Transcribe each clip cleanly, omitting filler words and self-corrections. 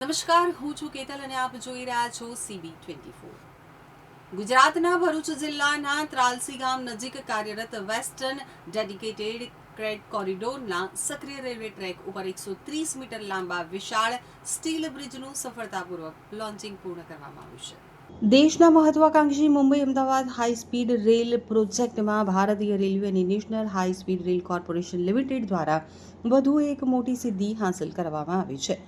નમસ્કાર, હું છું કેતલ અને આપ જોઈ રહ્યા છો CB24। ગુજરાતના ભરૂચ જિલ્લાના ત્રાલસી ગામ નજીક કાર્યરત વેસ્ટર્ન ડેડિકેટેડ ફ્રેટ કોરિડોરના સક્રિય રેલવે ટ્રેક ઉપર 130 મીટર લાંબા વિશાળ સ્ટીલ બ્રિજનું સફળતાપૂર્વક લોન્ચિંગ પૂર્ણ કરવામાં આવ્યું છે। દેશના મહત્વાકાંક્ષી Mumbai Ahmedabad high speed rail પ્રોજેક્ટમાં ભારતીય રેલવે અને national high speed rail corporation limited દ્વારા વધુ એક મોટી સિદ્ધિ હાંસલ કરવામાં આવી છે।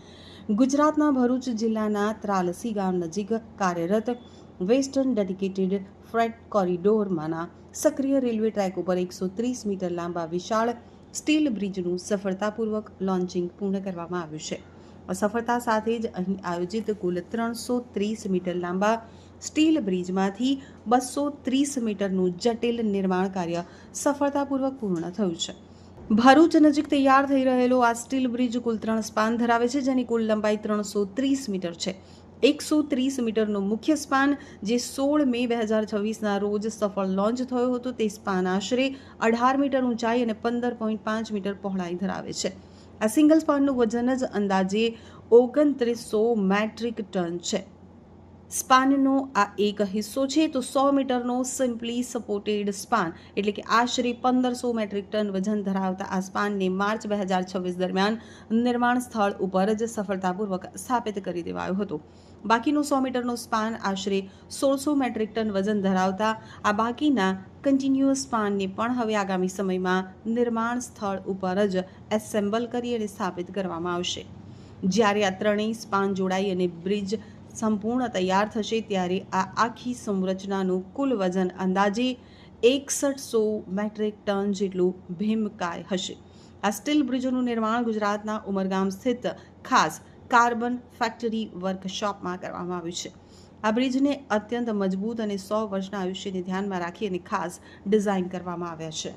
ગુજરાતના ભરૂચ જિલ્લાના ત્રાલસી ગામ નજીક કાર્યરત વેસ્ટર્ન ડેડિકેટેડ ફ્રેટ કોરિડોરમાંના સક્રિય રેલવે ટ્રેક ઉપર 130 મીટર લાંબા વિશાળ સ્ટીલ બ્રિજનું સફળતાપૂર્વક લોન્ચિંગ પૂર્ણ કરવામાં આવ્યું છે। આ સફળતા સાથે જ અહીં આયોજિત કુલ 330 મીટર લાંબા સ્ટીલ બ્રિજમાંથી 230 મીટરનું જટિલ નિર્માણ કાર્ય સફળતાપૂર્વક પૂર્ણ થયું છે। ભરૂચ નજીક તૈયાર થઈ રહેલો આ સ્ટીલ બ્રિજ કુલ 3 સ્પાન ધરાવે છે, જેની કુલ લંબાઈ 330 મીટર છે। 130 મીટરનો મુખ્ય સ્પાન જે 16 મે 2026ના રોજ સફળ લોન્ચ થયો હતો, તે સ્પાન આશરે 18 મીટર ઊંચાઈ અને 15.5 મીટર પહોળાઈ ધરાવે છે। આ સિંગલ સ્પાનનું વજન જ અંદાજે 2900 મેટ્રિક ટન છે। સ્પાનનો આ એક હિસ્સો છે તો 100 મીટરનો સિમ્પલી સપોર્ટેડ સ્પાન એટલે કે આશરે 1500 મેટ્રિક ટન વજન ધરાવતા આ સ્પાનને માર્ચ 2026 દરમિયાન નિર્માણ સ્થળ ઉપર જ સફળતાપૂર્વક સ્થાપિત કરી દેવાયો હતો। બાકીનો 100 મીટરનો સ્પાન આશરે 1600 મેટ્રિક ટન વજન ધરાવતા આ બાકીના કન્ટિન્યુઅસ સ્પાનને પણ હવે આગામી સમયમાં નિર્માણ સ્થળ ઉપર જ એસેમ્બલ કરી અને સ્થાપિત કરવામાં આવશે। જ્યારે આ ત્રણેય સ્પાન જોડાઈ અને બ્રિજ સંપૂર્ણ તૈયાર થશે ત્યારે આ આખી સંરચનાનું કુલ વજન અંદાજે 6100 મેટ્રિક ટન જેટલું ભીમકાય હશે। આ સ્ટીલ બ્રિજનું નિર્માણ ગુજરાતના ઉમરગામ સ્થિત ખાસ કાર્બન ફેક્ટરી વર્કશોપમાં કરવામાં આવ્યું છે। આ બ્રિજને અત્યંત મજબૂત અને 100 વર્ષના આયુષ્યને ધ્યાનમાં રાખી અને ખાસ ડિઝાઇન કરવામાં આવ્યા છે।